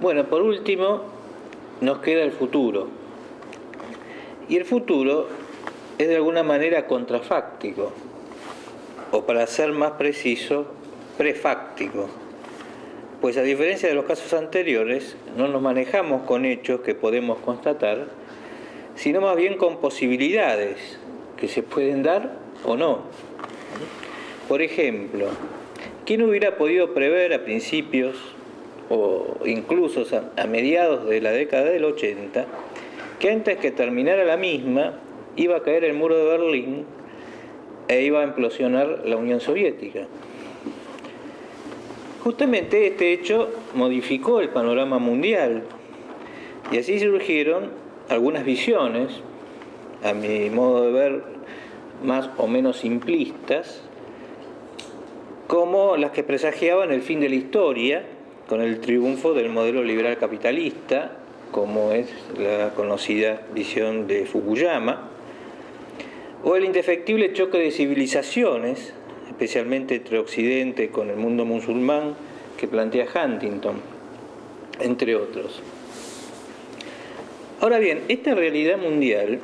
Bueno, por último, nos queda el futuro. Y el futuro es de alguna manera contrafáctico, o para ser más preciso, prefáctico. Pues a diferencia de los casos anteriores, no nos manejamos con hechos que podemos constatar, sino más bien con posibilidades que se pueden dar o no. Por ejemplo, ¿quién hubiera podido prever a principios o incluso a mediados de la década del 80 que antes que terminara la misma iba a caer el muro de Berlín e iba a implosionar la Unión Soviética? Justamente este hecho modificó el panorama mundial y así surgieron algunas visiones, a mi modo de ver más o menos simplistas, como las que presagiaban el fin de la historia con el triunfo del modelo liberal capitalista, como es la conocida visión de Fukuyama, o el indefectible choque de civilizaciones, especialmente entre Occidente con el mundo musulmán, que plantea Huntington, entre otros. Ahora bien, esta realidad mundial,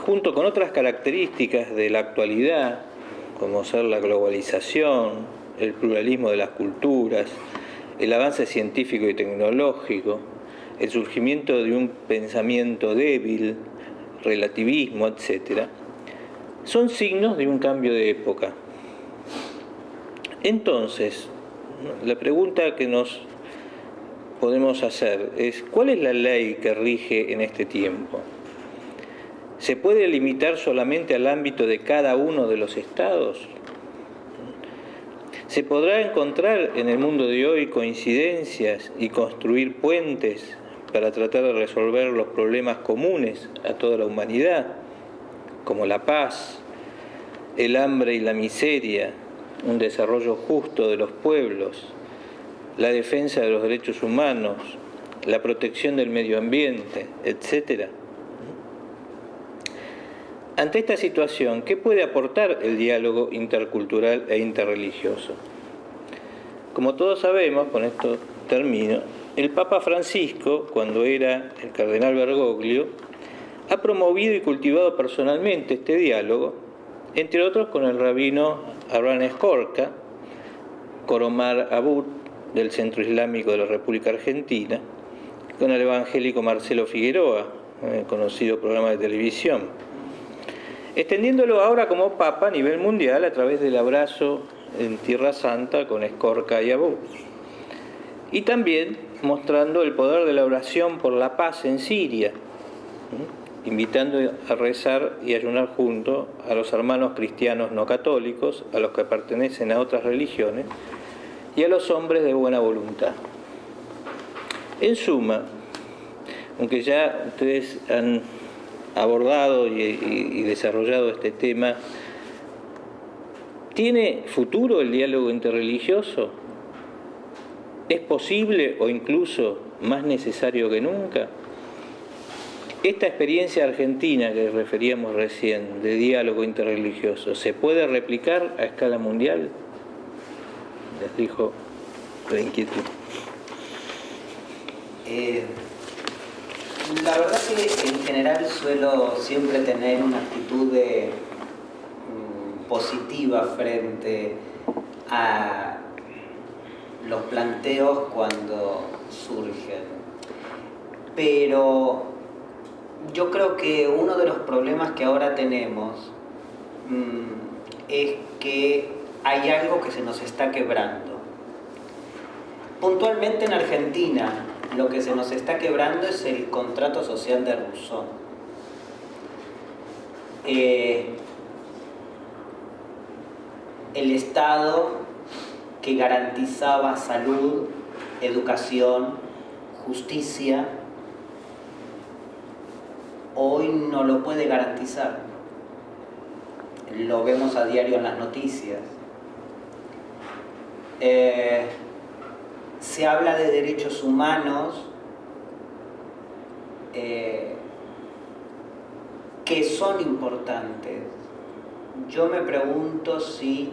junto con otras características de la actualidad, como ser la globalización, el pluralismo de las culturas, el avance científico y tecnológico, el surgimiento de un pensamiento débil, relativismo, etc., son signos de un cambio de época. Entonces, la pregunta que nos podemos hacer es, ¿cuál es la ley que rige en este tiempo? ¿Se puede limitar solamente al ámbito de cada uno de los estados? ¿Se podrá encontrar en el mundo de hoy coincidencias y construir puentes para tratar de resolver los problemas comunes a toda la humanidad, como la paz, el hambre y la miseria, un desarrollo justo de los pueblos, la defensa de los derechos humanos, la protección del medio ambiente, etcétera? Ante esta situación, ¿qué puede aportar el diálogo intercultural e interreligioso? Como todos sabemos, con esto termino, el Papa Francisco, cuando era el cardenal Bergoglio, ha promovido y cultivado personalmente este diálogo, entre otros con el rabino Abraham Escorca, Coromar Abud, del Centro Islámico de la República Argentina, con el evangélico Marcelo Figueroa, conocido programa de televisión, extendiéndolo ahora como Papa a nivel mundial a través del abrazo en Tierra Santa con Escorca y Abud. Y también mostrando el poder de la oración por la paz en Siria, invitando a rezar y ayunar junto a los hermanos cristianos no católicos, a los que pertenecen a otras religiones, y a los hombres de buena voluntad. En suma, aunque ya ustedes han abordado y desarrollado este tema, ¿tiene futuro el diálogo interreligioso? ¿Es posible o incluso más necesario que nunca? Esta experiencia argentina que referíamos recién, de diálogo interreligioso, ¿se puede replicar a escala mundial? Les dijo la inquietud. La verdad que en general suelo siempre tener una actitud positiva frente a los planteos cuando surgen. Pero yo creo que uno de los problemas que ahora tenemos es que hay algo que se nos está quebrando. Puntualmente en Argentina, lo que se nos está quebrando es el contrato social de Rousseau. El Estado que garantizaba salud, educación, justicia, hoy no lo puede garantizar. Lo vemos a diario en las noticias. Se habla de derechos humanos que son importantes. Yo me pregunto si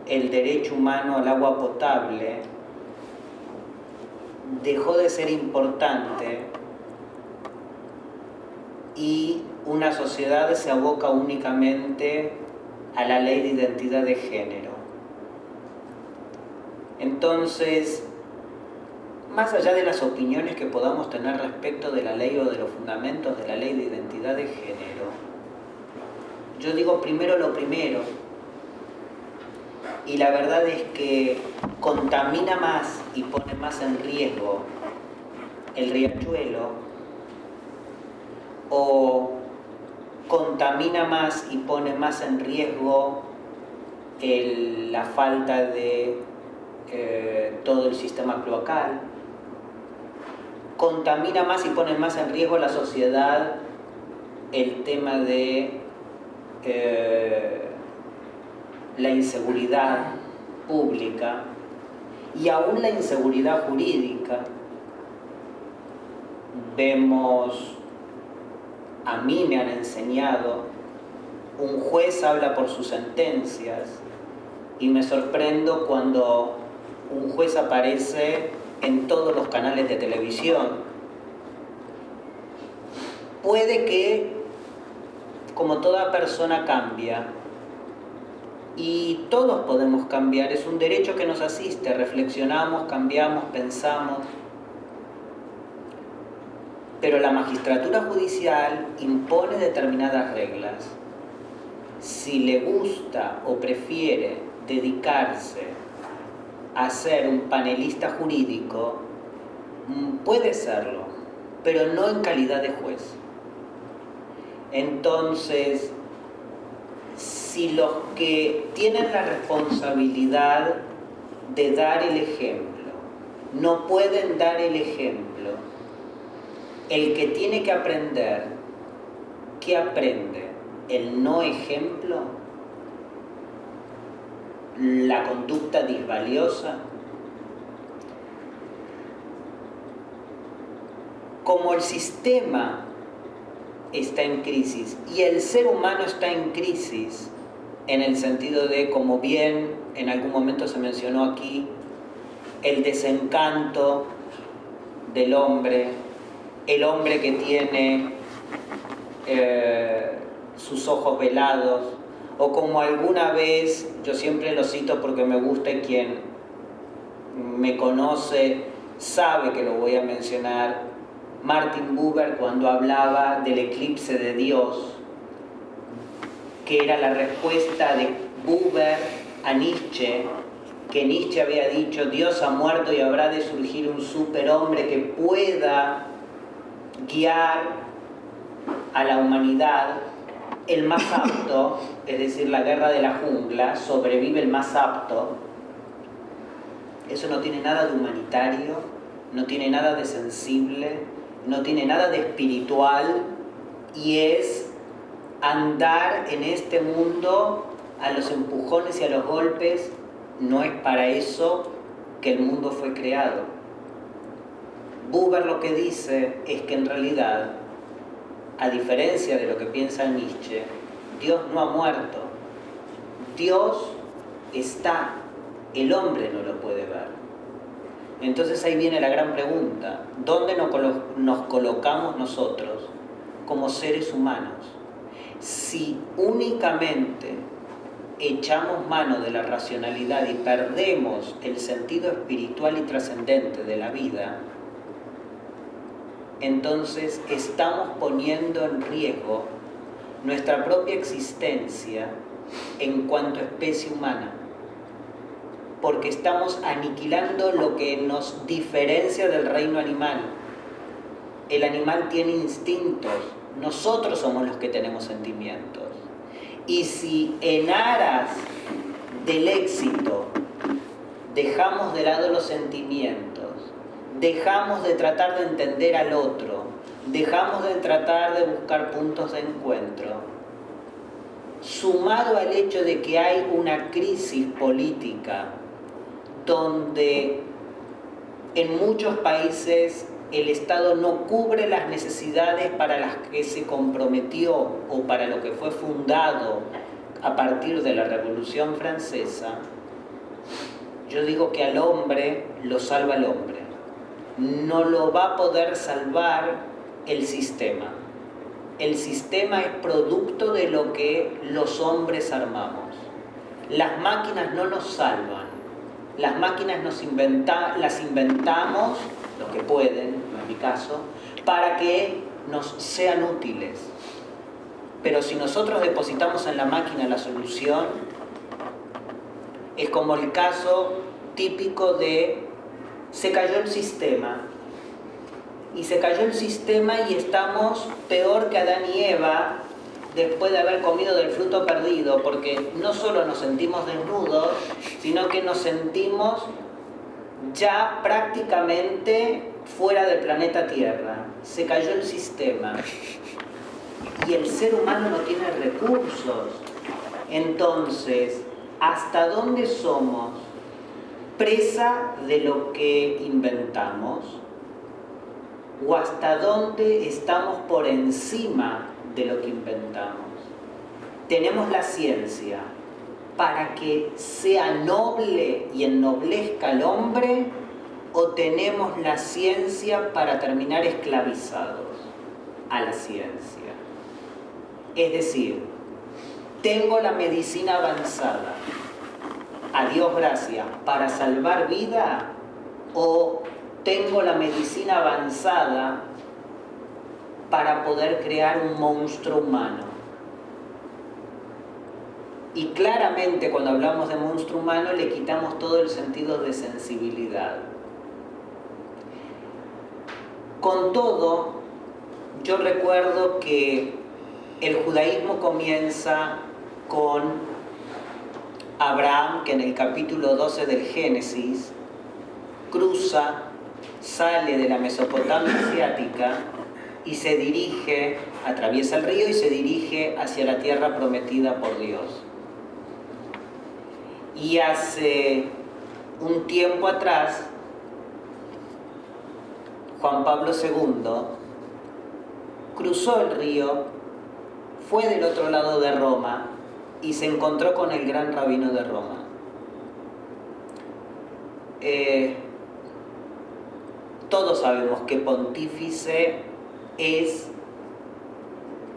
el derecho humano al agua potable dejó de ser importante y una sociedad se aboca únicamente a la ley de identidad de género. Entonces, más allá de las opiniones que podamos tener respecto de la ley o de los fundamentos de la ley de identidad de género, yo digo primero lo primero, y la verdad es que contamina más y pone más en riesgo el riachuelo, o contamina más y pone más en riesgo la falta de todo el sistema cloacal, contamina más y pone más en riesgo la sociedad el tema de la inseguridad pública y aún la inseguridad jurídica. Vemos, a mí me han enseñado, un juez habla por sus sentencias y me sorprendo cuando un juez aparece en todos los canales de televisión. Puede que, como toda persona, cambia, y todos podemos cambiar, es un derecho que nos asiste, reflexionamos, cambiamos, pensamos, pero la magistratura judicial impone determinadas reglas. Si le gusta o prefiere dedicarse a ser un panelista jurídico, puede serlo, pero no en calidad de juez. Entonces, si los que tienen la responsabilidad de dar el ejemplo no pueden dar el ejemplo, el que tiene que aprender, ¿qué aprende? El no ejemplo, la conducta disvaliosa. Como el sistema está en crisis y el ser humano está en crisis, en el sentido de, como bien en algún momento se mencionó aquí, el desencanto del hombre, el hombre que tiene sus ojos velados, o como alguna vez, yo siempre lo cito porque me gusta y quien me conoce sabe que lo voy a mencionar, Martin Buber, cuando hablaba del eclipse de Dios, que era la respuesta de Buber a Nietzsche, que Nietzsche había dicho: Dios ha muerto y habrá de surgir un superhombre que pueda guiar a la humanidad, el más apto, es decir, la guerra de la jungla, sobrevive el más apto. Eso no tiene nada de humanitario, no tiene nada de sensible, no tiene nada de espiritual, y es andar en este mundo a los empujones y a los golpes. No es para eso que el mundo fue creado. Buber lo que dice es que en realidad, a diferencia de lo que piensa Nietzsche, Dios no ha muerto. Dios está, el hombre no lo puede ver. Entonces ahí viene la gran pregunta: ¿dónde nos colocamos nosotros como seres humanos? Si únicamente echamos mano de la racionalidad y perdemos el sentido espiritual y trascendente de la vida, entonces estamos poniendo en riesgo nuestra propia existencia en cuanto a especie humana, porque estamos aniquilando lo que nos diferencia del reino animal. El animal tiene instintos, nosotros somos los que tenemos sentimientos. Y si en aras del éxito dejamos de lado los sentimientos, dejamos de tratar de entender al otro, dejamos de tratar de buscar puntos de encuentro, sumado al hecho de que hay una crisis política donde en muchos países el Estado no cubre las necesidades para las que se comprometió o para lo que fue fundado a partir de la Revolución Francesa, yo digo que al hombre lo salva el hombre. no lo va a poder salvar el sistema. El sistema es producto de lo que los hombres armamos. Las máquinas no nos salvan. Las máquinas las inventamos, los que pueden, no es mi caso, para que nos sean útiles. Pero si nosotros depositamos en la máquina la solución, es como el caso típico de se cayó el sistema. Y se cayó el sistema y estamos peor que Adán y Eva después de haber comido del fruto perdido, porque no solo nos sentimos desnudos, sino que nos sentimos ya prácticamente fuera del planeta Tierra. Se cayó el sistema. Y el ser humano no tiene recursos. Entonces, ¿hasta dónde somos presa de lo que inventamos? ¿O hasta dónde estamos por encima de lo que inventamos? Tenemos la ciencia para que sea noble y ennoblezca al hombre, o tenemos la ciencia para terminar esclavizados a la ciencia. Es decir, tengo la medicina avanzada, a Dios gracias, para salvar vida, o tengo la medicina avanzada para poder crear un monstruo humano. Y claramente cuando hablamos de monstruo humano le quitamos todo el sentido de sensibilidad. Con todo, yo recuerdo que el judaísmo comienza con Abraham, que en el capítulo 12 del Génesis sale de la Mesopotamia asiática y se dirige, atraviesa el río y se dirige hacia la tierra prometida por Dios. Y hace un tiempo atrás, Juan Pablo II cruzó el río, fue del otro lado de Roma y se encontró con el gran rabino de Roma. Todos sabemos que pontífice es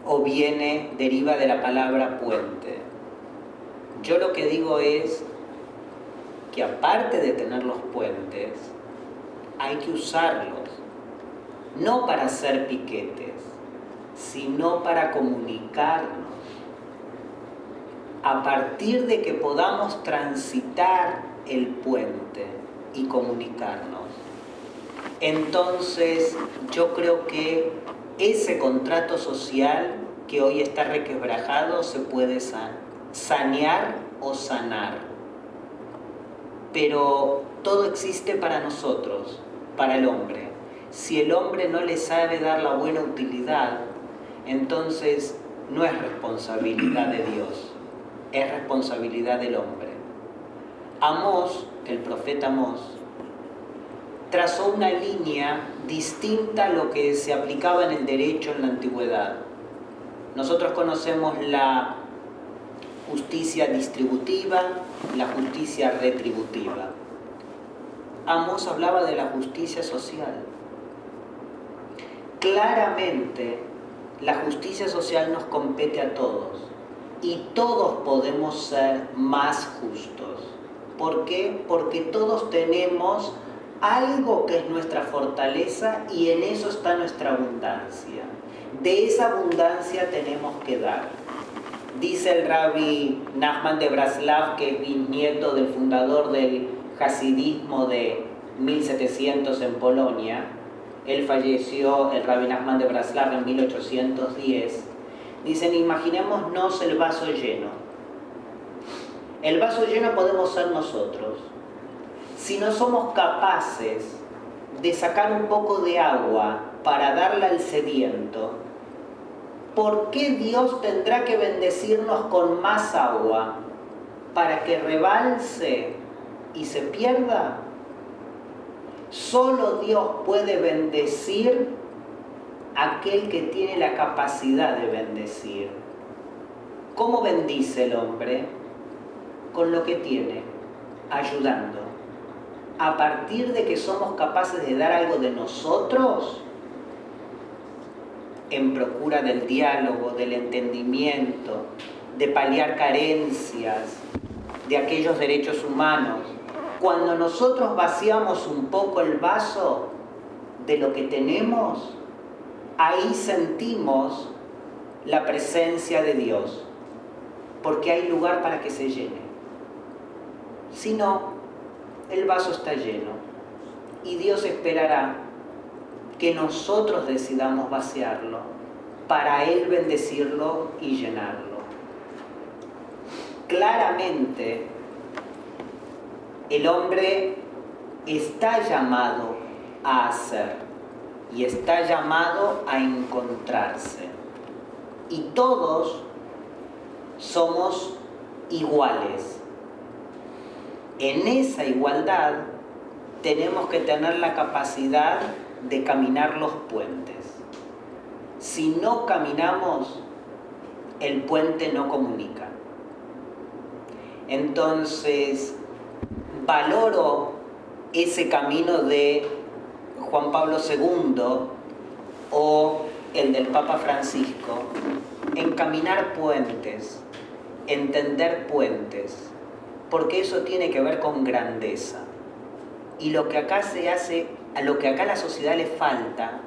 o deriva de la palabra puente. Yo lo que digo es que aparte de tener los puentes, hay que usarlos, no para hacer piquetes, sino para comunicarnos. A partir de que podamos transitar el puente y comunicarnos, entonces yo creo que ese contrato social que hoy está requebrajado se puede sanear o sanar. Pero todo existe para nosotros, para el hombre. Si el hombre no le sabe dar la buena utilidad, entonces no es responsabilidad de Dios, es responsabilidad del hombre. Amós, el profeta Amós, trazó una línea distinta a lo que se aplicaba en el derecho en la antigüedad. Nosotros conocemos la justicia distributiva, la justicia retributiva. Amós hablaba de la justicia social. Claramente, la justicia social nos compete a todos y todos podemos ser más justos. ¿Por qué? Porque todos tenemos algo que es nuestra fortaleza y en eso está nuestra abundancia. De esa abundancia tenemos que dar. Dice el rabbi Nachman de Breslav, que es bisnieto del fundador del hasidismo de 1700 en Polonia. Él falleció, el rabbi Nachman de Breslav, en 1810. Dicen, imaginémonos el vaso lleno. El vaso lleno podemos ser nosotros. Si no somos capaces de sacar un poco de agua para darle al sediento, ¿por qué Dios tendrá que bendecirnos con más agua para que rebalse y se pierda? Solo Dios puede bendecir a aquel que tiene la capacidad de bendecir. ¿Cómo bendice el hombre? Con lo que tiene, ayudando. a partir de que somos capaces de dar algo de nosotros, en procura del diálogo, del entendimiento, de paliar carencias, de aquellos derechos humanos. Cuando nosotros vaciamos un poco el vaso de lo que tenemos, ahí sentimos la presencia de Dios, porque hay lugar para que se llene. Si no, el vaso está lleno y Dios esperará que nosotros decidamos vaciarlo para Él bendecirlo y llenarlo. Claramente, el hombre está llamado a hacer y está llamado a encontrarse. Y todos somos iguales. En esa igualdad tenemos que tener la capacidad de caminar los puentes. Si no caminamos, el puente no comunica. Entonces, valoro ese camino de Juan Pablo II o el del Papa Francisco, en caminar puentes, entender puentes, porque eso tiene que ver con grandeza. Y lo que acá se hace, a lo que acá a la sociedad le falta,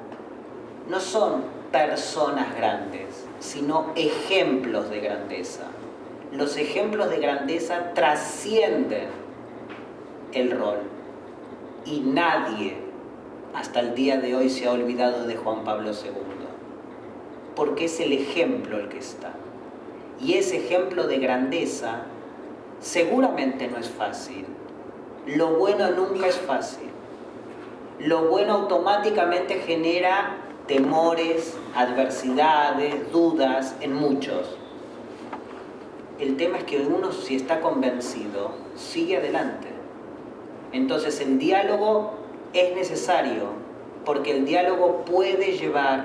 no son personas grandes, sino ejemplos de grandeza. Los ejemplos de grandeza trascienden el rol. Y nadie hasta el día de hoy se ha olvidado de Juan Pablo II, porque es el ejemplo el que está. Y ese ejemplo de grandeza seguramente no es fácil. Lo bueno nunca es fácil. Lo bueno automáticamente genera temores, adversidades, dudas en muchos. El tema es que uno, si está convencido, sigue adelante. Entonces el diálogo es necesario, porque el diálogo puede llevar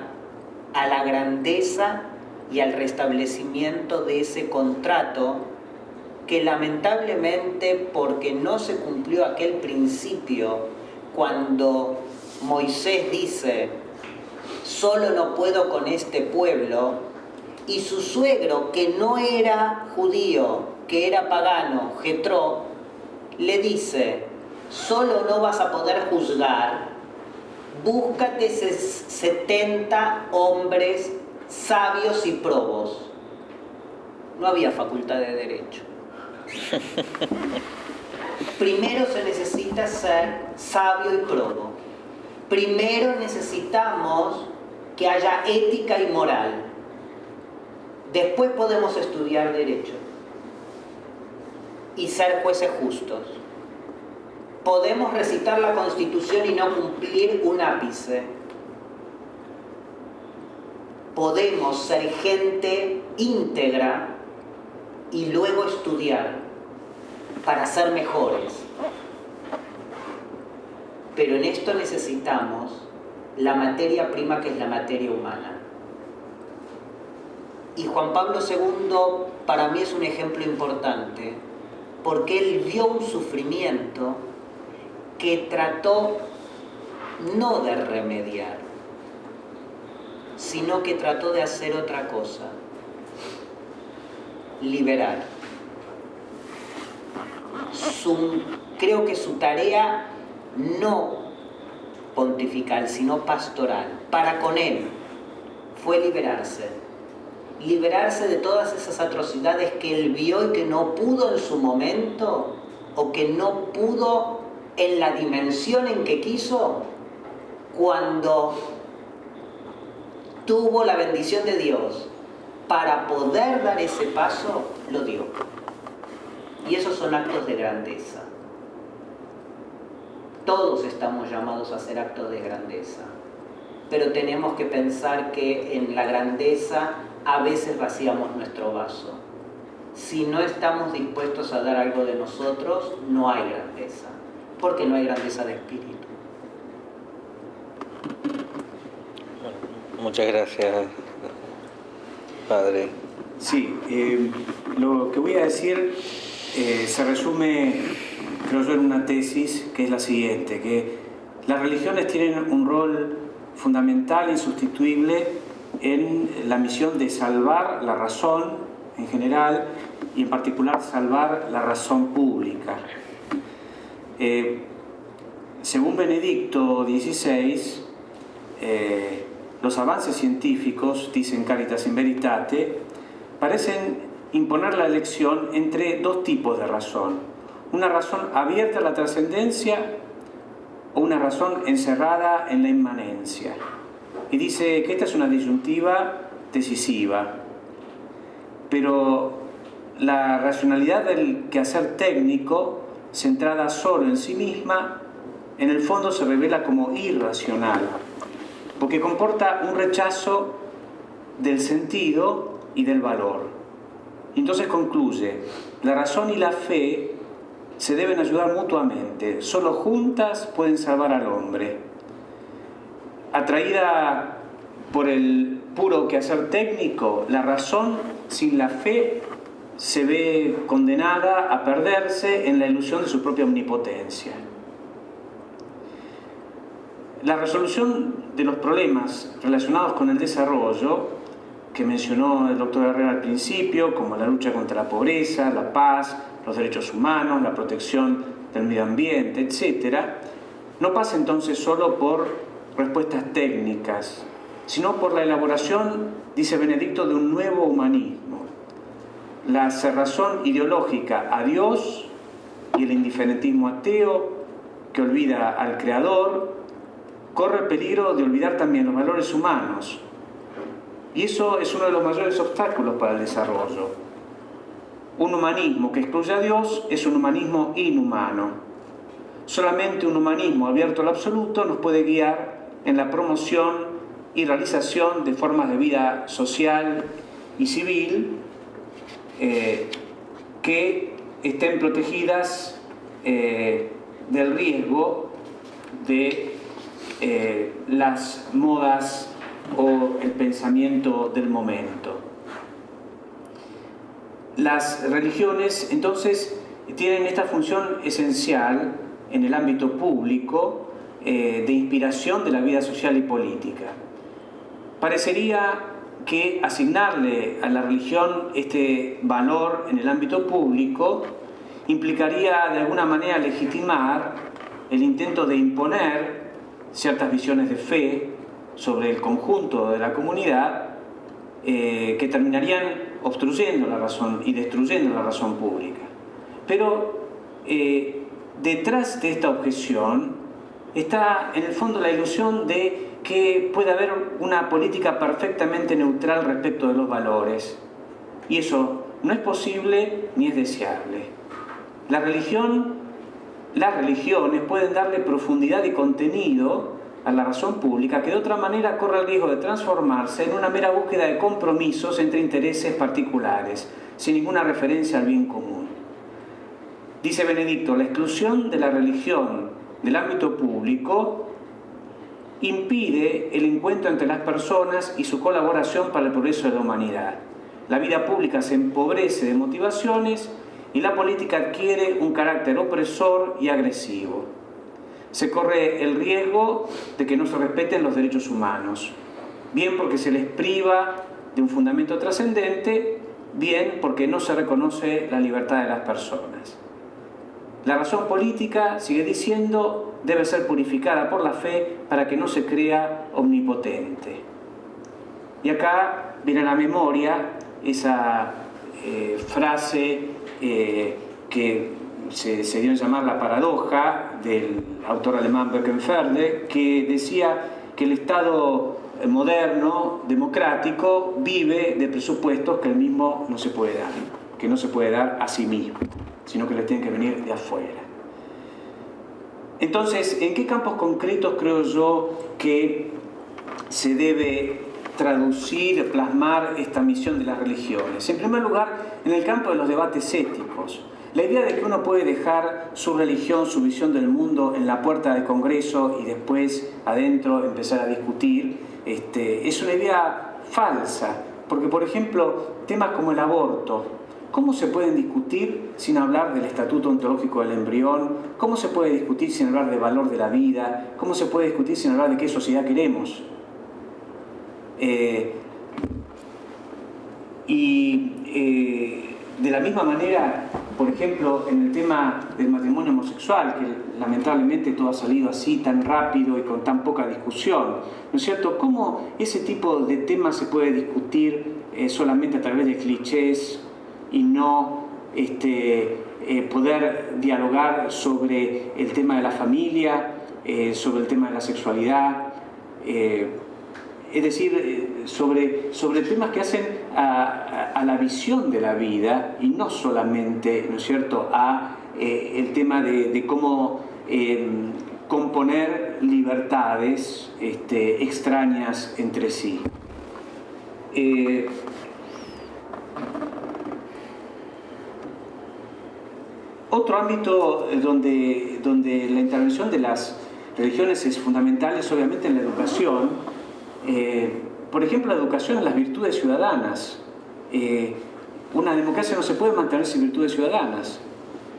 a la grandeza y al restablecimiento de ese contrato que lamentablemente, porque no se cumplió aquel principio cuando Moisés dice: solo no puedo con este pueblo, y su suegro, que no era judío, que era pagano, Jetró, le dice: solo no vas a poder juzgar, búscate 70 hombres sabios y probos. No había facultad de derecho. Primero se necesita ser sabio y probo. Primero necesitamos que haya ética y moral. Después podemos estudiar derecho y ser jueces justos. Podemos recitar la Constitución y no cumplir un ápice. Podemos ser gente íntegra y luego estudiar para ser mejores. Pero en esto necesitamos la materia prima, que es la materia humana. Y Juan Pablo II para mí es un ejemplo importante, porque él vio un sufrimiento que trató no de remediar, sino que trató de hacer otra cosa: liberar. Creo que su tarea no pontifical, sino pastoral, para con él, fue liberarse. Liberarse de todas esas atrocidades que él vio y que no pudo en su momento, o que no pudo en la dimensión en que quiso, cuando tuvo la bendición de Dios para poder dar ese paso, lo dio. Y esos son actos de grandeza. Todos estamos llamados a hacer actos de grandeza, pero tenemos que pensar que en la grandeza a veces vaciamos nuestro vaso. Si no estamos dispuestos a dar algo de nosotros, no hay grandeza, porque no hay grandeza de espíritu. Muchas gracias, Padre. Sí, lo que voy a decir se resume creo yo, en una tesis que es la siguiente, que las religiones tienen un rol fundamental, insustituible, en la misión de salvar la razón en general y en particular salvar la razón pública. Según Benedicto XVI, los avances científicos, dicen Caritas in Veritate, parecen imponer la elección entre dos tipos de razón. Una razón abierta a la trascendencia o una razón encerrada en la inmanencia. Y dice que esta es una disyuntiva decisiva. Pero la racionalidad del quehacer técnico, centrada solo en sí misma, en el fondo se revela como irracional, porque comporta un rechazo del sentido y del valor. Entonces concluye, la razón y la fe se deben ayudar mutuamente, solo juntas pueden salvar al hombre. Atraída por el puro quehacer técnico, la razón sin la fe se ve condenada a perderse en la ilusión de su propia omnipotencia. La resolución de los problemas relacionados con el desarrollo, que mencionó el doctor Herrera al principio, como la lucha contra la pobreza, la paz, los derechos humanos, la protección del medio ambiente, etc., no pasa entonces solo por respuestas técnicas, sino por la elaboración, dice Benedicto, de un nuevo humanismo. La cerrazón ideológica a Dios y el indiferentismo ateo, que olvida al Creador, corre el peligro de olvidar también los valores humanos. Y eso es uno de los mayores obstáculos para el desarrollo. Un humanismo que excluye a Dios es un humanismo inhumano. Solamente un humanismo abierto al absoluto nos puede guiar en la promoción y realización de formas de vida social y civil que estén protegidas del riesgo de las modas o el pensamiento del momento. Las religiones, entonces, tienen esta función esencial en el ámbito público de inspiración de la vida social y política. Parecería que asignarle a la religión este valor en el ámbito público implicaría de alguna manera legitimar el intento de imponer ciertas visiones de fe sobre el conjunto de la comunidad que terminarían obstruyendo la razón y destruyendo la razón pública. Pero detrás de esta objeción está en el fondo la ilusión de que puede haber una política perfectamente neutral respecto de los valores. Y eso no es posible ni es deseable. Las religiones pueden darle profundidad y contenido a la razón pública, que de otra manera corre el riesgo de transformarse en una mera búsqueda de compromisos entre intereses particulares, sin ninguna referencia al bien común. Dice Benedicto, la exclusión de la religión del ámbito público impide el encuentro entre las personas y su colaboración para el progreso de la humanidad. La vida pública se empobrece de motivaciones y la política adquiere un carácter opresor y agresivo. Se corre el riesgo de que no se respeten los derechos humanos, bien porque se les priva de un fundamento trascendente, bien porque no se reconoce la libertad de las personas. La razón política, sigue diciendo, debe ser purificada por la fe para que no se crea omnipotente. Y acá viene a la memoria esa frase que se dio a llamar la paradoja del autor alemán Böckenförde, que decía que el Estado moderno, democrático, vive de presupuestos que él mismo no se puede dar, que no se puede dar a sí mismo, sino que le tienen que venir de afuera. Entonces, ¿en qué campos concretos creo yo que se debe traducir, plasmar esta misión de las religiones? En primer lugar, en el campo de los debates éticos. La idea de que uno puede dejar su religión, su visión del mundo en la puerta del Congreso y después adentro empezar a discutir, es una idea falsa. Porque, por ejemplo, temas como el aborto, ¿cómo se pueden discutir sin hablar del estatuto ontológico del embrión? ¿Cómo se puede discutir sin hablar del valor de la vida? ¿Cómo se puede discutir sin hablar de qué sociedad queremos? De la misma manera, por ejemplo, en el tema del matrimonio homosexual, que lamentablemente todo ha salido así tan rápido y con tan poca discusión, ¿no es cierto? ¿Cómo ese tipo de temas se puede discutir solamente a través de clichés y no poder dialogar sobre el tema de la familia, sobre el tema de la sexualidad? Es decir, sobre temas que hacen a la visión de la vida y no solamente, ¿no es cierto?, a el tema de cómo componer libertades extrañas entre sí. Otro ámbito donde la intervención de las religiones es fundamental es obviamente en la educación. Por ejemplo, la educación en las virtudes ciudadanas. Una democracia no se puede mantener sin virtudes ciudadanas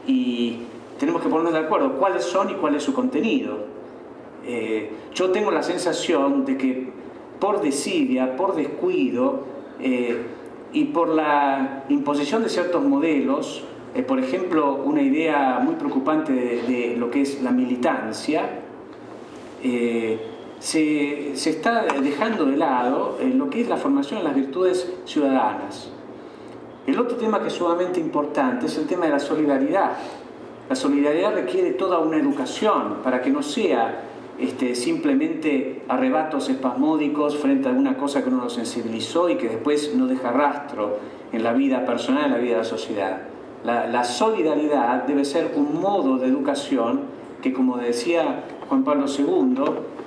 y tenemos que ponernos de acuerdo cuáles son y cuál es su contenido. Yo tengo la sensación de que por desidia, por descuido y por la imposición de ciertos modelos, por ejemplo, una idea muy preocupante de lo que es la militancia, se está dejando de lado lo que es la formación de las virtudes ciudadanas. El otro tema que es sumamente importante es el tema de la solidaridad. La solidaridad requiere toda una educación para que no sea simplemente arrebatos espasmódicos frente a alguna cosa que uno lo sensibilizó y que después no deja rastro en la vida personal, en la vida de la sociedad. La solidaridad debe ser un modo de educación que, como decía Juan Pablo II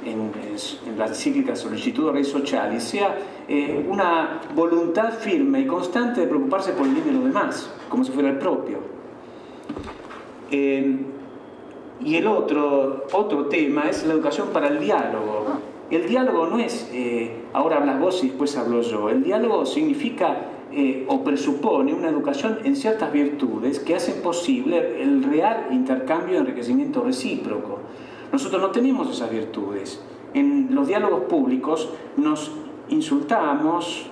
en la encíclica Sollicitudo Rei Sociali, sea una voluntad firme y constante de preocuparse por el bien de los demás, como si fuera el propio. Y el otro tema es la educación para el diálogo. El diálogo no es ahora hablas vos y después hablo yo. El diálogo significa o presupone una educación en ciertas virtudes que hacen posible el real intercambio y enriquecimiento recíproco. Nosotros no tenemos esas virtudes. En los diálogos públicos nos insultamos,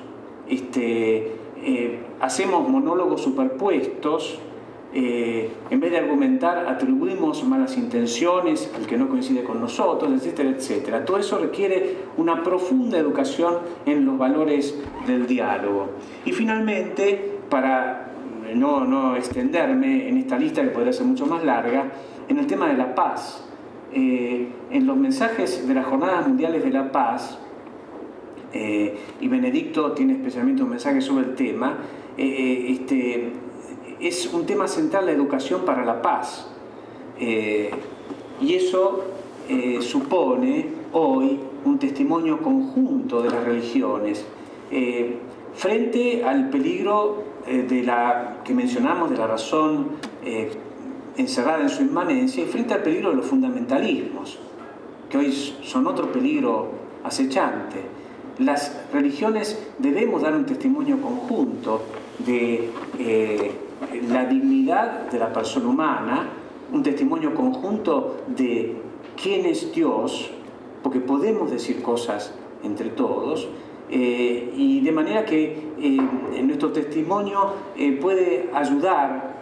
hacemos monólogos superpuestos, en vez de argumentar atribuimos malas intenciones al que no coincide con nosotros, etcétera, etcétera. Todo eso requiere una profunda educación en los valores del diálogo. Y finalmente, para no extenderme en esta lista que podría ser mucho más larga, en el tema de la paz. En los mensajes de las Jornadas Mundiales de la Paz, y Benedicto tiene especialmente un mensaje sobre el tema, es un tema central la educación para la paz. Y eso supone hoy un testimonio conjunto de las religiones frente al peligro que mencionamos de la razón encerrada en su inmanencia y frente al peligro de los fundamentalismos, que hoy son otro peligro acechante. Las religiones debemos dar un testimonio conjunto de la dignidad de la persona humana, un testimonio conjunto de quién es Dios, porque podemos decir cosas entre todos, y de manera que nuestro testimonio puede ayudar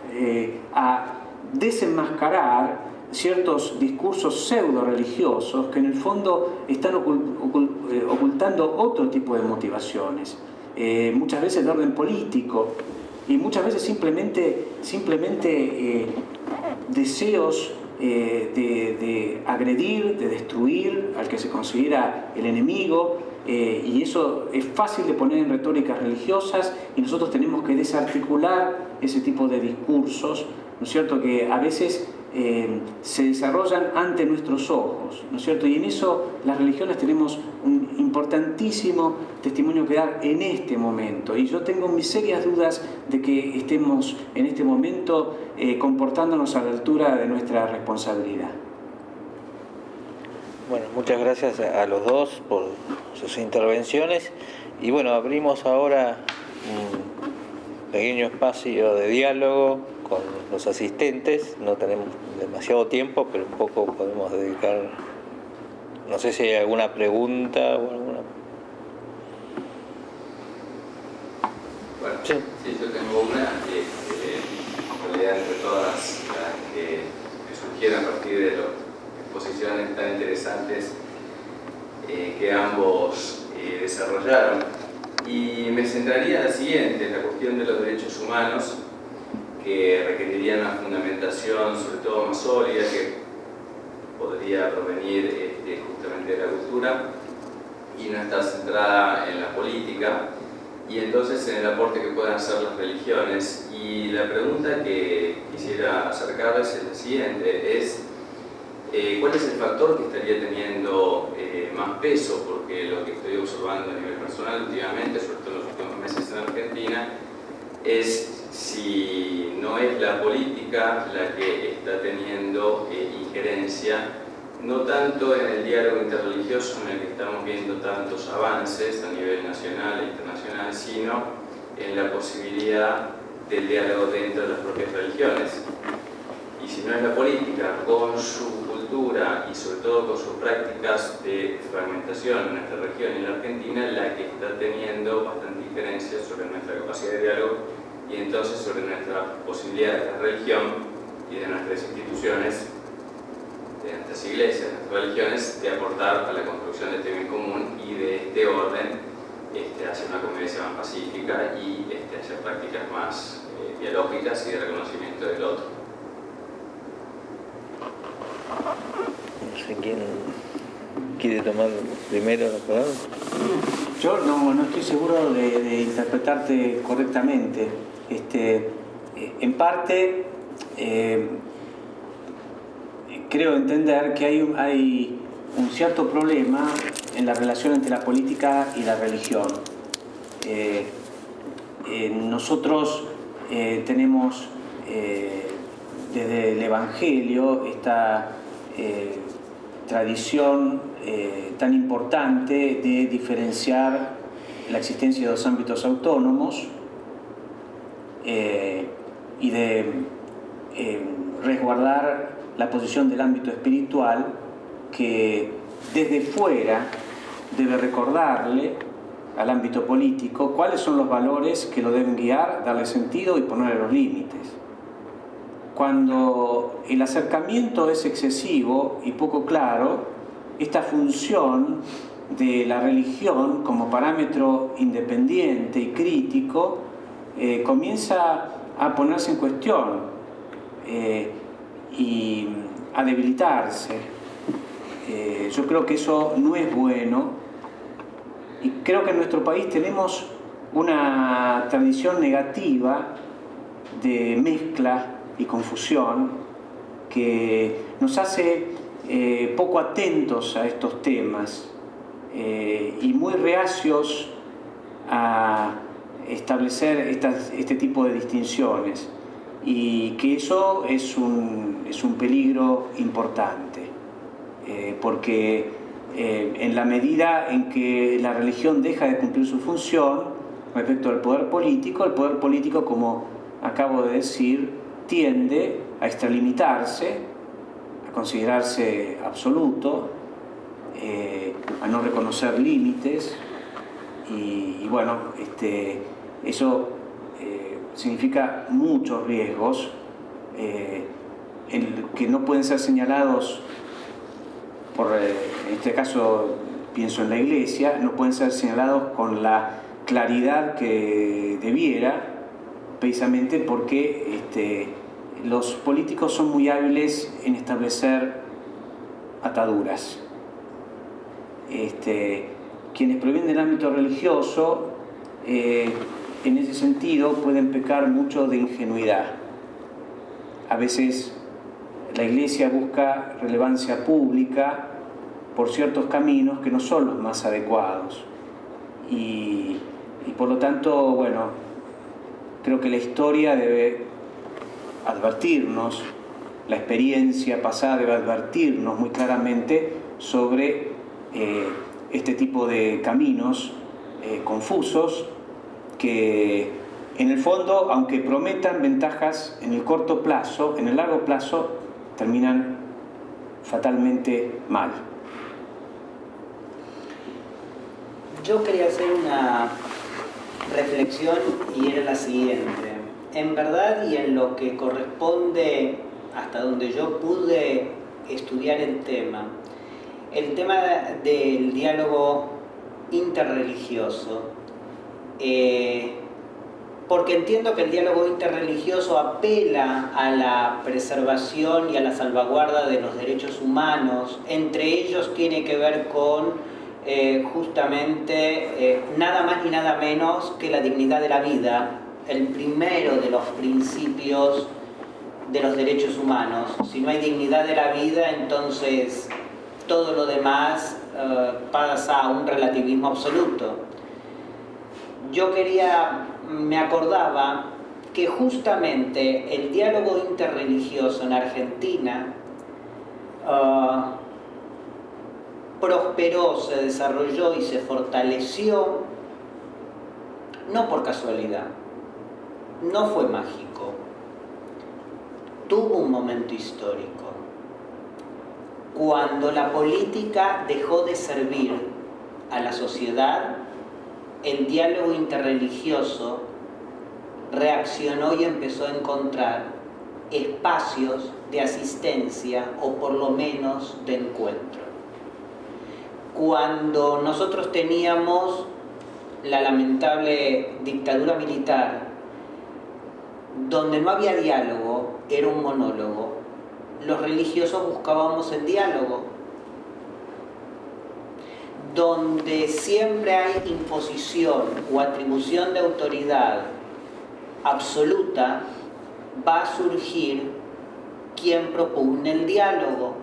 a desenmascarar ciertos discursos pseudo-religiosos que en el fondo están ocultando otro tipo de motivaciones, muchas veces de orden político y muchas veces simplemente deseos de agredir, de destruir al que se considera el enemigo, y eso es fácil de poner en retóricas religiosas y nosotros tenemos que desarticular ese tipo de discursos, ¿no es cierto?, que a veces se desarrollan ante nuestros ojos, ¿no es cierto? Y en eso las religiones tenemos un importantísimo testimonio que dar en este momento. Y yo tengo mis serias dudas de que estemos en este momento comportándonos a la altura de nuestra responsabilidad. Bueno, muchas gracias a los dos por sus intervenciones. Y bueno, abrimos ahora pequeño espacio de diálogo con los asistentes. No tenemos demasiado tiempo, pero un poco podemos dedicar. No sé si hay alguna pregunta o alguna. Bueno, sí, yo tengo una, en realidad entre todas las que surgieron a partir de las exposiciones tan interesantes que ambos desarrollaron. Y me centraría en la siguiente, la cuestión de los derechos humanos, que requerirían una fundamentación sobre todo más sólida, que podría provenir justamente de la cultura y no estar centrada en la política, y entonces en el aporte que puedan hacer las religiones. Y la pregunta que quisiera acercarles es la siguiente, es ¿cuál es el factor que estaría teniendo más peso? Porque lo que estoy observando a nivel personal últimamente, sobre todo en los últimos meses en Argentina, es si no es la política la que está teniendo injerencia, no tanto en el diálogo interreligioso en el que estamos viendo tantos avances a nivel nacional e internacional, sino en la posibilidad del diálogo dentro de las propias religiones. Y si no es la política, con su cultura y sobre todo con sus prácticas de fragmentación en nuestra región y en la Argentina, la que está teniendo bastante injerencia sobre nuestra capacidad de diálogo y entonces sobre nuestra posibilidad de la religión y de nuestras instituciones, de nuestras iglesias, de nuestras religiones, de aportar a la construcción de este bien común y de este orden hacia una convivencia más pacífica y hacia prácticas más dialógicas y de reconocimiento del otro. No sé quién quiere tomar primero la palabra. Yo no estoy seguro de interpretarte correctamente. En parte, creo entender que hay un cierto problema en la relación entre la política y la religión. Nosotros tenemos desde el Evangelio esta tradición tan importante de diferenciar la existencia de dos ámbitos autónomos y de resguardar la posición del ámbito espiritual, que desde fuera debe recordarle al ámbito político cuáles son los valores que lo deben guiar, darle sentido y ponerle los límites. Cuando el acercamiento es excesivo y poco claro, esta función de la religión como parámetro independiente y crítico comienza a ponerse en cuestión y a debilitarse. Yo creo que eso no es bueno, y creo que en nuestro país tenemos una tradición negativa de mezcla y confusión que nos hace poco atentos a estos temas y muy reacios a establecer este tipo de distinciones, y que eso es un peligro importante, porque en la medida en que la religión deja de cumplir su función respecto al poder político, el poder político, como acabo de decir, tiende a extralimitarse, a considerarse absoluto, a no reconocer límites, y bueno, eso significa muchos riesgos que no pueden ser señalados en este caso pienso en la Iglesia, no pueden ser señalados con la claridad que debiera, precisamente porque los políticos son muy hábiles en establecer ataduras. Quienes provienen del ámbito religioso, en ese sentido, pueden pecar mucho de ingenuidad. A veces la Iglesia busca relevancia pública por ciertos caminos que no son los más adecuados. Y por lo tanto, bueno, creo que la historia debe advertirnos, la experiencia pasada debe advertirnos muy claramente sobre este tipo de caminos confusos que en el fondo, aunque prometan ventajas en el corto plazo, en el largo plazo terminan fatalmente mal. Yo quería hacer una reflexión y era la siguiente. En verdad y en lo que corresponde hasta donde yo pude estudiar el tema del diálogo interreligioso, porque entiendo que el diálogo interreligioso apela a la preservación y a la salvaguarda de los derechos humanos. Entre ellos tiene que ver con justamente nada más ni nada menos que la dignidad de la vida, el primero de los principios de los derechos humanos. Si no hay dignidad de la vida, entonces todo lo demás pasa a un relativismo absoluto. Yo me acordaba que justamente el diálogo interreligioso en Argentina prosperó, se desarrolló y se fortaleció no por casualidad, no fue mágico, tuvo un momento histórico. Cuando la política dejó de servir a la sociedad, el diálogo interreligioso reaccionó y empezó a encontrar espacios de asistencia o por lo menos de encuentro. Cuando nosotros teníamos la lamentable dictadura militar, donde no había diálogo, era un monólogo, los religiosos buscábamos el diálogo. Donde siempre hay imposición o atribución de autoridad absoluta, va a surgir quien propugne el diálogo.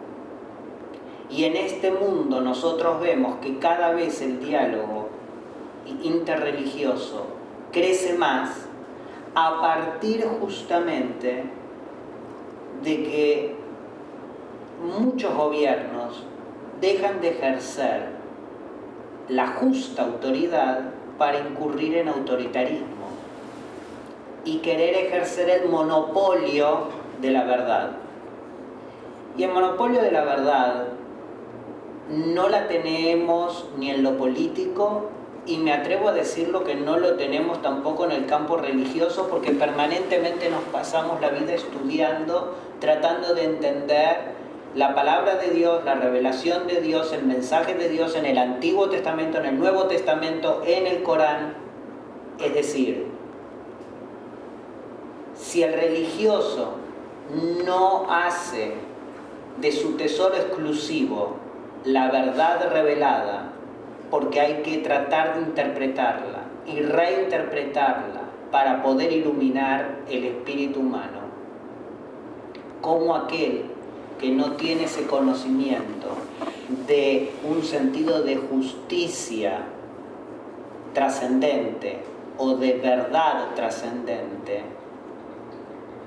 Y en este mundo nosotros vemos que cada vez el diálogo interreligioso crece más a partir justamente de que muchos gobiernos dejan de ejercer la justa autoridad para incurrir en autoritarismo y querer ejercer el monopolio de la verdad. Y el monopolio de la verdad no la tenemos ni en lo político, y me atrevo a decirlo que no lo tenemos tampoco en el campo religioso, porque permanentemente nos pasamos la vida estudiando, tratando de entender la palabra de Dios, la revelación de Dios, el mensaje de Dios en el Antiguo Testamento, en el Nuevo Testamento, en el Corán. Es decir, si el religioso no hace de su tesoro exclusivo la verdad revelada, porque hay que tratar de interpretarla y reinterpretarla para poder iluminar el espíritu humano, como aquel que no tiene ese conocimiento de un sentido de justicia trascendente o de verdad trascendente,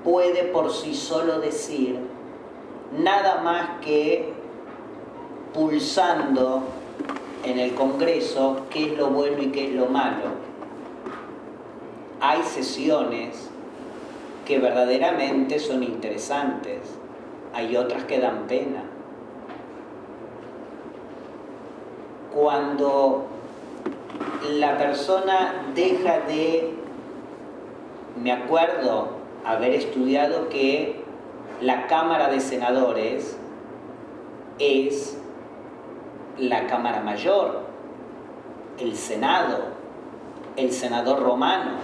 puede por sí solo decir nada más que pulsando en el Congreso qué es lo bueno y qué es lo malo. Hay sesiones que verdaderamente son interesantes, hay otras que dan pena. Cuando la persona deja de... Me acuerdo haber estudiado que la Cámara de Senadores es la Cámara Mayor, el Senado, el senador romano.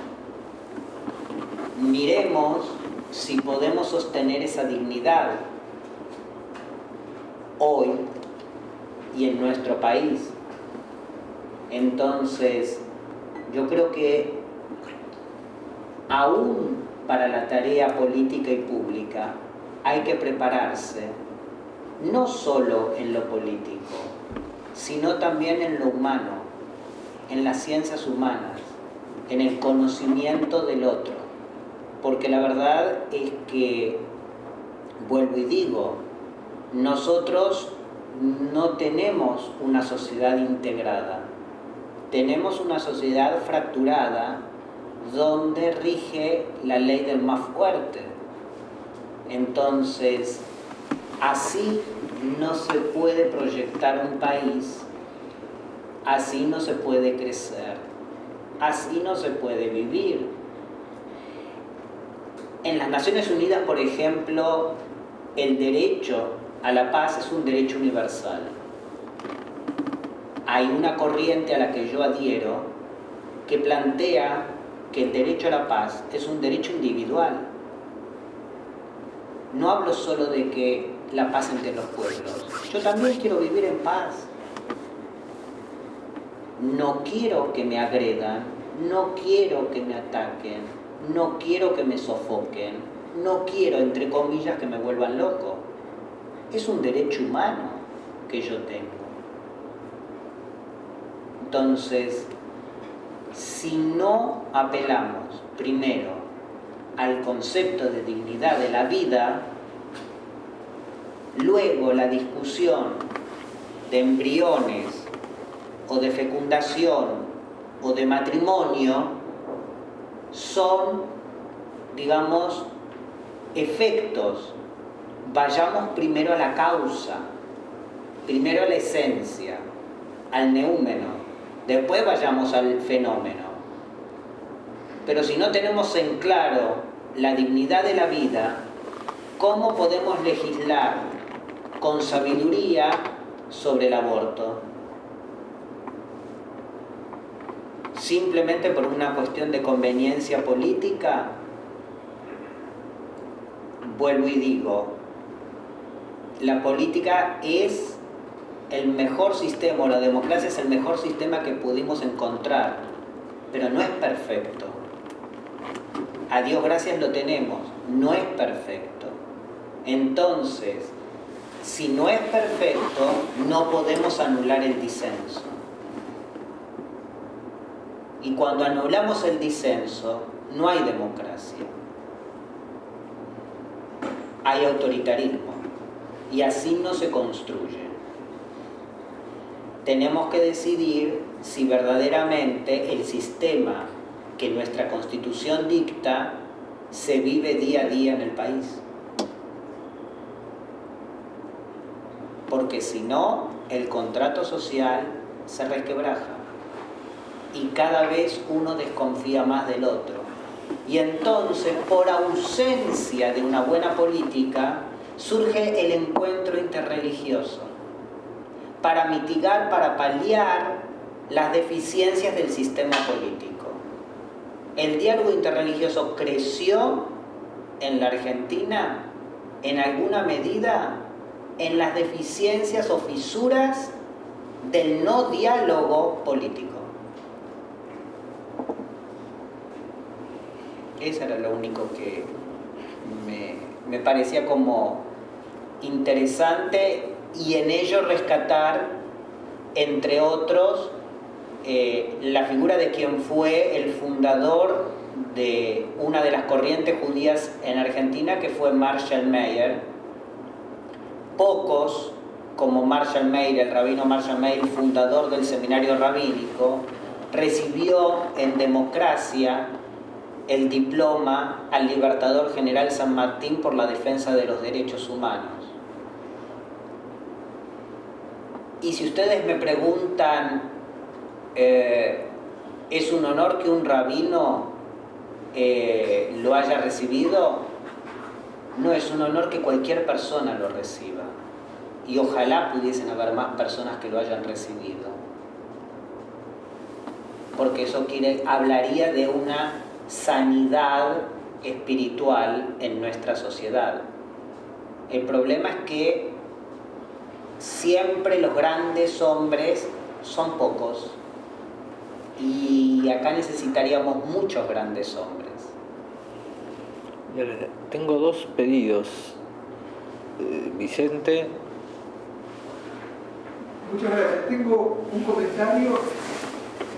Miremos si podemos sostener esa dignidad hoy y en nuestro país. Entonces, yo creo que aún para la tarea política y pública hay que prepararse, no solo en lo político, sino también en lo humano, en las ciencias humanas, en el conocimiento del otro. Porque la verdad es que, vuelvo y digo, nosotros no tenemos una sociedad integrada, tenemos una sociedad fracturada donde rige la ley del más fuerte. Entonces, así no se puede proyectar un país, así no se puede crecer, así no se puede vivir. En las Naciones Unidas, por ejemplo, el derecho a la paz es un derecho universal. Hay una corriente a la que yo adhiero que plantea que el derecho a la paz es un derecho individual. No hablo solo de que la paz entre los pueblos. Yo también quiero vivir en paz. No quiero que me agredan, no quiero que me ataquen, no quiero que me sofoquen, no quiero, entre comillas, que me vuelvan loco. Es un derecho humano que yo tengo. Entonces, si no apelamos primero al concepto de dignidad de la vida, luego la discusión de embriones o de fecundación o de matrimonio son, digamos, efectos. Vayamos primero a la causa, primero a la esencia, al neúmeno, después vayamos al fenómeno. Pero si no tenemos en claro la dignidad de la vida, ¿cómo podemos legislar con sabiduría sobre el aborto? ¿Simplemente por una cuestión de conveniencia política? Vuelvo y digo, la política es el mejor sistema, o la democracia es el mejor sistema que pudimos encontrar, pero no es perfecto. A Dios gracias lo tenemos, no es perfecto. Entonces, si no es perfecto, no podemos anular el disenso. Y cuando anulamos el disenso, no hay democracia. Hay autoritarismo. Y así no se construye. Tenemos que decidir si verdaderamente el sistema que nuestra Constitución dicta se vive día a día en el país. Porque si no, el contrato social se resquebraja y cada vez uno desconfía más del otro. Y entonces, por ausencia de una buena política, surge el encuentro interreligioso para mitigar, para paliar las deficiencias del sistema político. El diálogo interreligioso creció en la Argentina en alguna medida en las deficiencias o fisuras del no diálogo político. Eso era lo único que me parecía como interesante, y en ello rescatar, entre otros, la figura de quien fue el fundador de una de las corrientes judías en Argentina, que fue Marshall Mayer. Pocos, como Marshall Mayer, el rabino Marshall Mayer, fundador del seminario rabínico, recibió en democracia el diploma al Libertador General San Martín por la defensa de los derechos humanos. Y si ustedes me preguntan, ¿es un honor que un rabino lo haya recibido? No, es un honor que cualquier persona lo reciba. Y ojalá pudiesen haber más personas que lo hayan recibido. Porque eso hablaría de una sanidad espiritual en nuestra sociedad. El problema es que siempre los grandes hombres son pocos, y acá necesitaríamos muchos grandes hombres. Tengo dos pedidos. Vicente. Muchas gracias. Tengo un comentario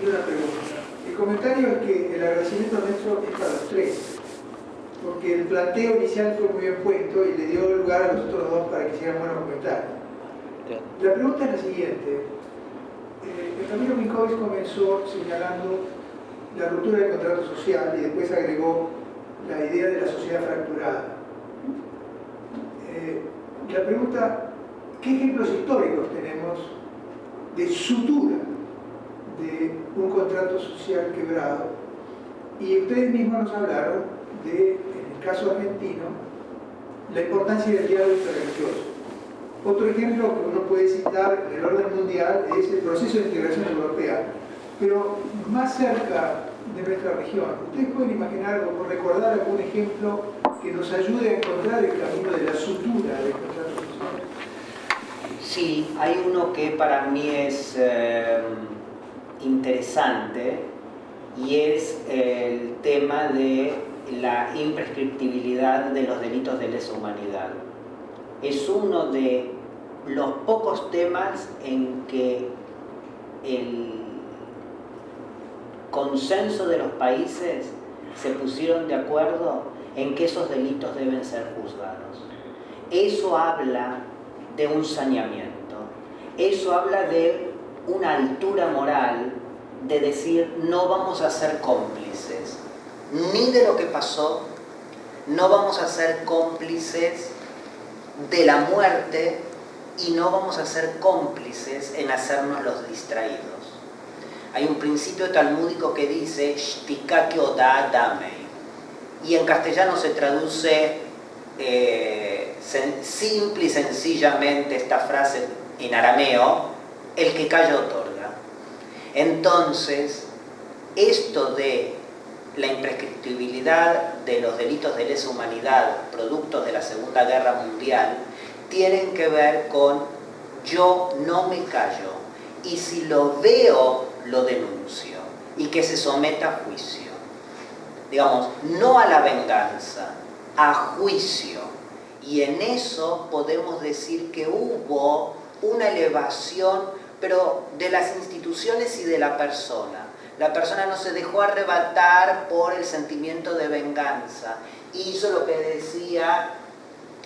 y una pregunta. El comentario es que el agradecimiento nuestro es para los tres, porque el planteo inicial fue muy bien puesto y le dio lugar a los otros dos para que hicieran buenos comentarios. La pregunta es la siguiente. El Camilo Minkovic comenzó señalando la ruptura del contrato social y después agregó la idea de la sociedad fracturada. La pregunta, ¿qué ejemplos históricos tenemos de sutura de un contrato social quebrado? Y ustedes mismos nos hablaron de, en el caso argentino, la importancia del diálogo interreligioso. Otro ejemplo que uno puede citar en el orden mundial es el proceso de integración europea. Pero más cerca de nuestra región, ¿ustedes pueden imaginar o recordar algún ejemplo que nos ayude a encontrar el camino de la sutura del contrato social? Sí, hay uno que para mí es interesante y es el tema de la imprescriptibilidad de los delitos de lesa humanidad. Es uno de los pocos temas en que el consenso de los países se pusieron de acuerdo en que esos delitos deben ser juzgados. Eso habla de un saneamiento, eso habla de una altura moral de decir no vamos a ser cómplices ni de lo que pasó, no vamos a ser cómplices de la muerte y no vamos a ser cómplices en hacernos los distraídos. Hay un principio talmúdico que dice Shtikake oda damei, y en castellano se traduce simple y sencillamente esta frase en arameo: el que calla otorga. Entonces, esto de la imprescriptibilidad de los delitos de lesa humanidad productos de la Segunda Guerra Mundial tienen que ver con yo no me callo, y si lo veo lo denuncio y que se someta a juicio. Digamos, no a la venganza, a juicio. Y en eso podemos decir que hubo una elevación, pero de las instituciones y de la persona. La persona no se dejó arrebatar por el sentimiento de venganza. Hizo lo que decía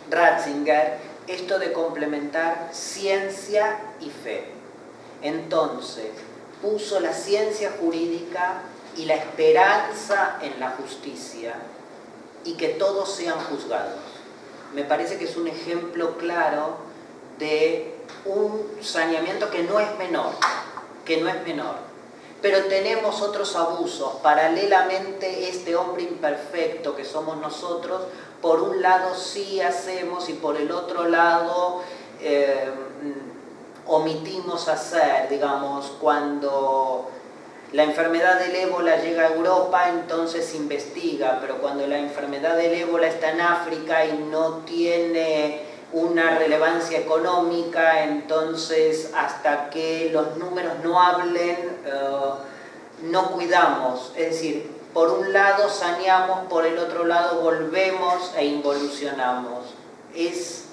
Ratzinger, esto de complementar ciencia y fe. Entonces, puso la ciencia jurídica y la esperanza en la justicia y que todos sean juzgados. Me parece que es un ejemplo claro de un saneamiento que no es menor, Pero tenemos otros abusos. Paralelamente, este hombre imperfecto que somos nosotros, por un lado sí hacemos y por el otro lado omitimos hacer. Digamos, cuando la enfermedad del ébola llega a Europa, entonces se investiga, pero cuando la enfermedad del ébola está en África y no tiene una relevancia económica, entonces hasta que los números no hablen, no cuidamos. Es decir, por un lado saneamos, por el otro lado volvemos e involucionamos. Es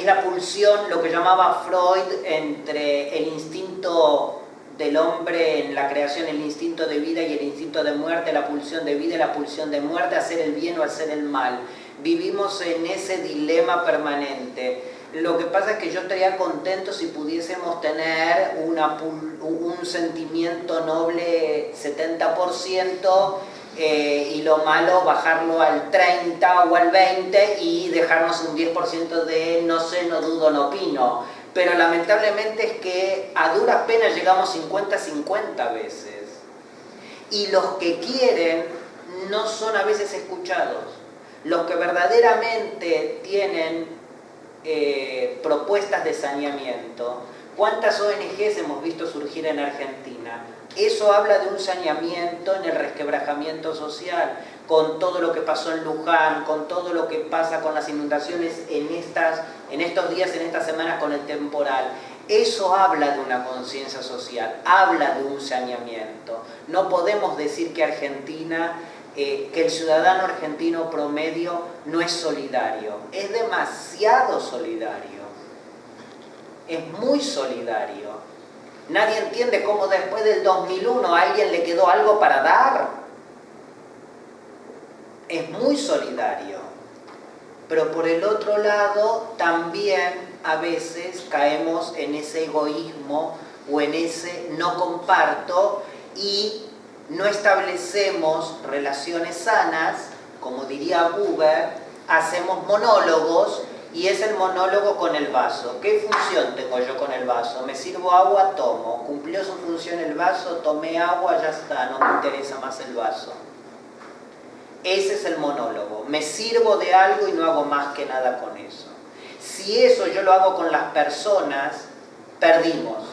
la pulsión, lo que llamaba Freud, entre el instinto del hombre en la creación, el instinto de vida y el instinto de muerte, la pulsión de vida y la pulsión de muerte, hacer el bien o hacer el mal. Vivimos en ese dilema permanente. Lo que pasa es que yo estaría contento si pudiésemos tener un sentimiento noble 70% y lo malo bajarlo al 30 o al 20 y dejarnos un 10% de no sé, no dudo, no opino. Pero lamentablemente es que a duras penas llegamos 50-50 veces. Y los que quieren no son a veces escuchados. Los que verdaderamente tienen propuestas de saneamiento. ¿Cuántas ONGs hemos visto surgir en Argentina? Eso habla de un saneamiento en el resquebrajamiento social, con todo lo que pasó en Luján, con todo lo que pasa con las inundaciones en estos días, en estas semanas con el temporal. Eso habla de una conciencia social, habla de un saneamiento. No podemos decir que Argentina, que el ciudadano argentino promedio no es solidario. Es demasiado solidario. Es muy solidario. Nadie entiende cómo después del 2001 a alguien le quedó algo para dar. Es muy solidario. Pero por el otro lado, también a veces caemos en ese egoísmo o en ese no comparto y no establecemos relaciones sanas, como diría Buber, hacemos monólogos, y es el monólogo con el vaso. ¿Qué función tengo yo con el vaso? Me sirvo agua, tomo. Cumplió su función el vaso, tomé agua, ya está, no me interesa más el vaso. Ese es el monólogo. Me sirvo de algo y no hago más que nada con eso. Si eso yo lo hago con las personas, perdimos.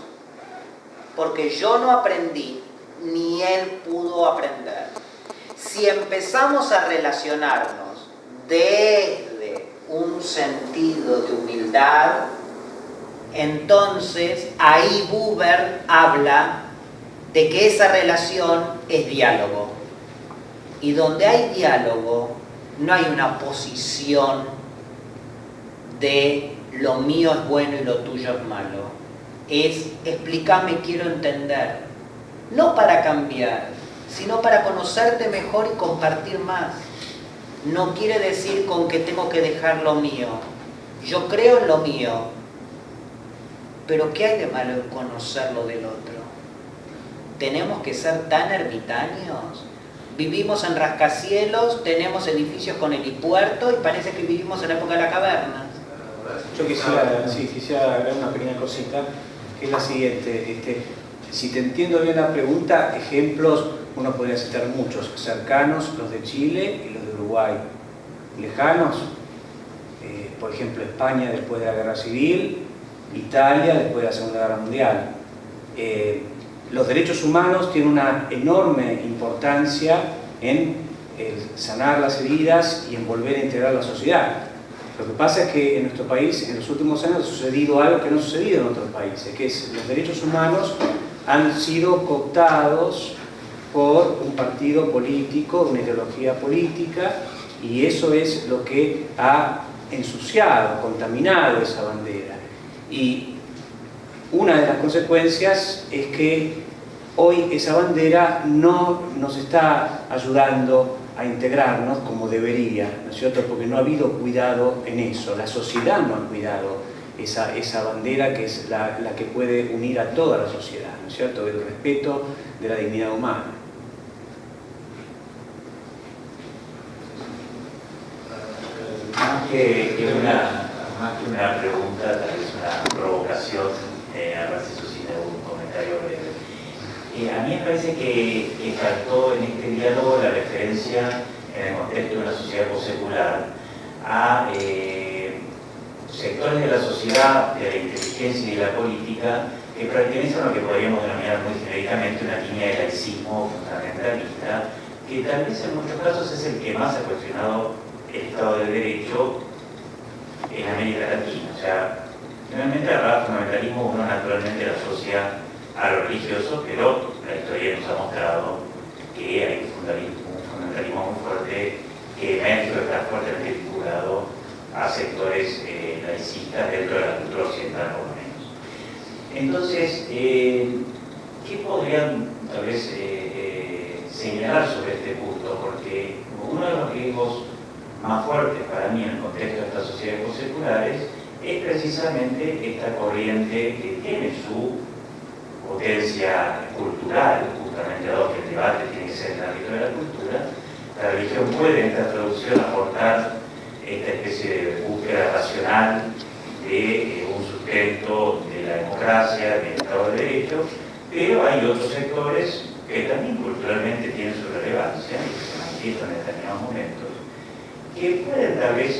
Porque yo no aprendí, ni él pudo aprender. Si empezamos a relacionarnos desde un sentido de humildad, entonces ahí Buber habla de que esa relación es diálogo. Y donde hay diálogo, no hay una posición de lo mío es bueno y lo tuyo es malo. Es explícame, quiero entender. No para cambiar, sino para conocerte mejor y compartir más. No quiere decir con que tengo que dejar lo mío. Yo creo en lo mío, pero ¿qué hay de malo en conocer lo del otro? ¿Tenemos que ser tan ermitaños? Vivimos en rascacielos, tenemos edificios con helipuerto y parece que vivimos en la época de la caverna. Yo quisiera agregar una pequeña cosita, que es la siguiente. Si te entiendo bien la pregunta, ejemplos, uno podría citar muchos, cercanos, los de Chile y los de Uruguay. Lejanos, por ejemplo, España después de la Guerra Civil, Italia después de la Segunda Guerra Mundial. Los derechos humanos tienen una enorme importancia en sanar las heridas y en volver a integrar la sociedad. Lo que pasa es que en nuestro país, en los últimos años, ha sucedido algo que no ha sucedido en otros países, que es los derechos humanos han sido cooptados por un partido político, una ideología política, y eso es lo que ha ensuciado, contaminado esa bandera. Y una de las consecuencias es que hoy esa bandera no nos está ayudando a integrarnos como debería, ¿no es cierto? Porque no ha habido cuidado en eso, la sociedad no ha cuidado esa bandera que es la que puede unir a toda la sociedad, ¿no es cierto? El respeto de la dignidad humana. Más que una pregunta, tal vez una provocación, a ver si suscita un comentario breve. A mí me parece que faltó en este diálogo la referencia, en el contexto de una sociedad post-secular, a sectores de la sociedad, de la inteligencia y de la política, que pertenecen a lo que podríamos denominar muy genéricamente una línea de laicismo fundamentalista, que tal vez en muchos casos es el que más ha cuestionado el Estado de Derecho en América Latina. O sea, realmente la palabra fundamentalismo uno naturalmente lo asocia a lo religioso, pero la historia nos ha mostrado que hay un fundamentalismo muy fuerte que emerge o está fuertemente vinculado a sectores laicistas dentro de la cultura occidental, por lo menos. Entonces, ¿qué podrían tal vez señalar sobre este punto? Porque uno de los riesgos más fuertes para mí en el contexto de estas sociedades postseculares es precisamente esta corriente que tiene su potencia cultural, justamente dado que el debate tiene que ser en el ámbito de la cultura. La religión puede en esta traducción aportar esta especie de búsqueda racional de un sustento de la democracia, del Estado de Derecho, pero hay otros sectores que también culturalmente tienen su relevancia y que se manifiestan en determinados momentos, que pueden tal vez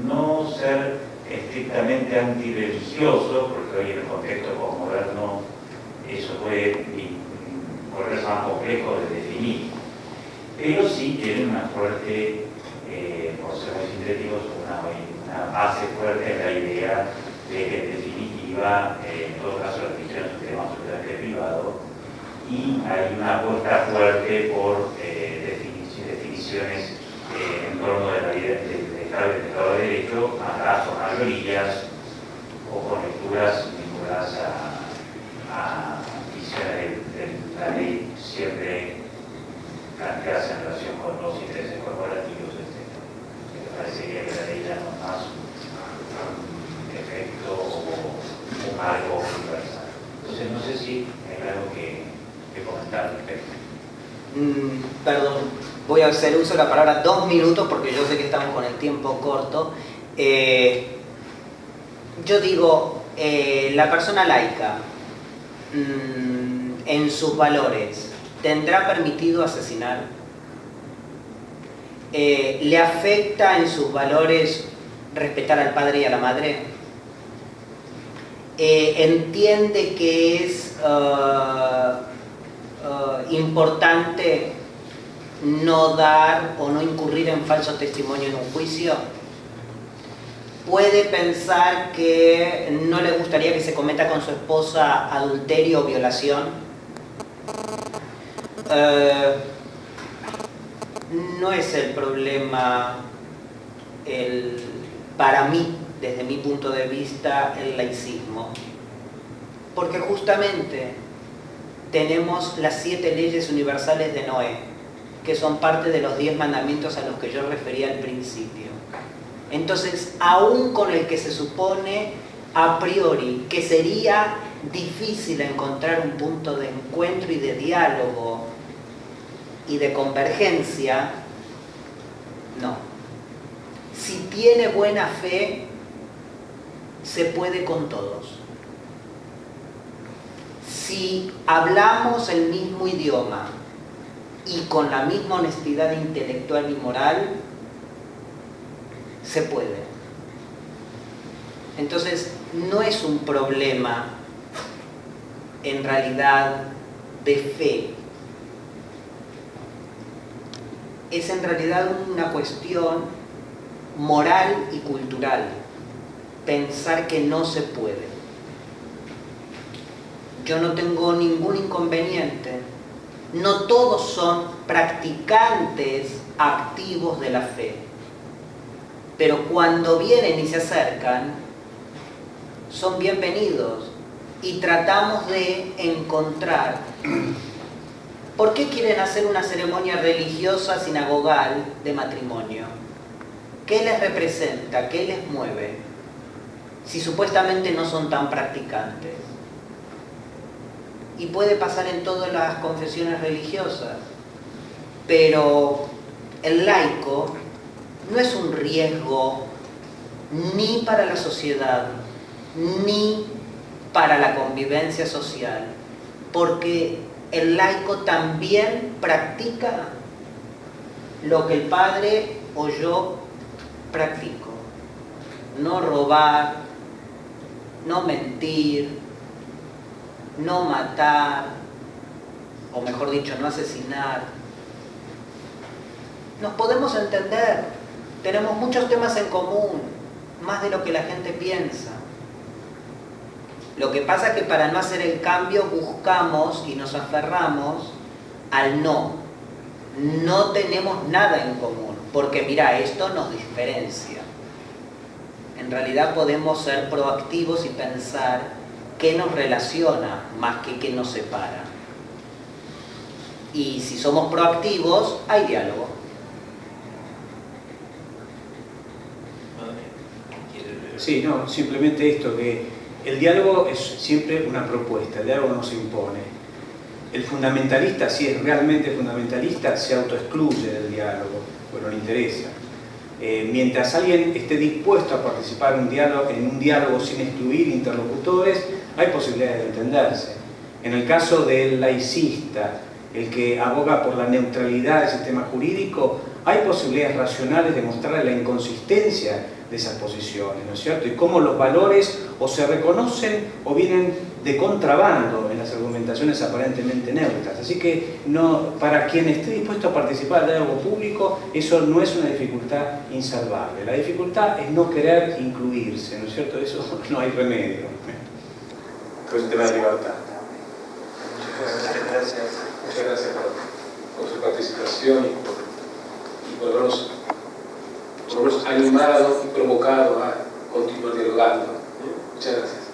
no ser estrictamente antirreligiosos, porque hoy en el contexto postmoderno eso puede volverse más complejo de definir, pero sí tienen una fuerte, por ser muy sintéticos, una base fuerte en la idea de que en definitiva, en todo caso la religión es un tema absolutamente privado y hay una apuesta fuerte por definiciones en torno de la idea del Estado de Derecho, más con mayorías o con lecturas vinculadas a visiones de la ley siempre planteadas en relación con los intereses corporativos, etc. Me parecería que la ley ya no es más un efecto o un algo universal. Entonces no sé si hay algo que comentar al respecto. perdón, voy a hacer uso de la palabra 2 minutos porque yo sé que estamos con el tiempo corto. Yo digo, la persona laica, en sus valores, ¿tendrá permitido asesinar? ¿Le afecta en sus valores respetar al padre y a la madre? ¿Entiende que es importante no dar o no incurrir en falso testimonio en un juicio? ¿Puede pensar que no le gustaría que se cometa con su esposa adulterio o violación? No es el problema, para mí, desde mi punto de vista, el laicismo. Porque justamente tenemos las 7 leyes universales de Noé, que son parte de los 10 mandamientos a los que yo refería al principio. Entonces, aún con el que se supone a priori que sería difícil encontrar un punto de encuentro y de diálogo y de convergencia, no. Si tiene buena fe, se puede con todos. Si hablamos el mismo idioma y con la misma honestidad intelectual y moral, se puede. Entonces, no es un problema, en realidad, de fe. Es en realidad una cuestión moral y cultural. Pensar que no se puede. Yo no tengo ningún inconveniente. No todos son practicantes activos de la fe. Pero cuando vienen y se acercan, son bienvenidos y tratamos de encontrar. ¿Por qué quieren hacer una ceremonia religiosa sinagogal de matrimonio? ¿Qué les representa? ¿Qué les mueve? Si supuestamente no son tan practicantes. Y puede pasar en todas las confesiones religiosas. Pero el laico no es un riesgo ni para la sociedad, ni para la convivencia social, porque el laico también practica lo que el padre o yo practico. No robar, no mentir, no matar, o mejor dicho, no asesinar. Nos podemos entender. Tenemos muchos temas en común, más de lo que la gente piensa. Lo que pasa es que para no hacer el cambio buscamos y nos aferramos al no. No tenemos nada en común, porque mira, esto nos diferencia. En realidad podemos ser proactivos y pensar qué nos relaciona más que qué nos separa. Y si somos proactivos, hay diálogo. Sí, no, simplemente esto, que el diálogo es siempre una propuesta, el diálogo no se impone. El fundamentalista, si es realmente fundamentalista, se autoexcluye del diálogo, pues no le interesa. Mientras alguien esté dispuesto a participar en un diálogo sin excluir interlocutores, hay posibilidades de entenderse. En el caso del laicista, el que aboga por la neutralidad del sistema jurídico, hay posibilidades racionales de mostrarle la inconsistencia de esas posiciones, ¿no es cierto? Y cómo los valores o se reconocen o vienen de contrabando en las argumentaciones aparentemente neutras. Así que no, para quien esté dispuesto a participar del diálogo público, eso no es una dificultad insalvable. La dificultad es no querer incluirse, ¿no es cierto? Eso no hay remedio. Pero es un tema de libertad. Muchas gracias. Muchas gracias por su participación y por habernos animado y provocado a continuar dialogando. Muchas gracias.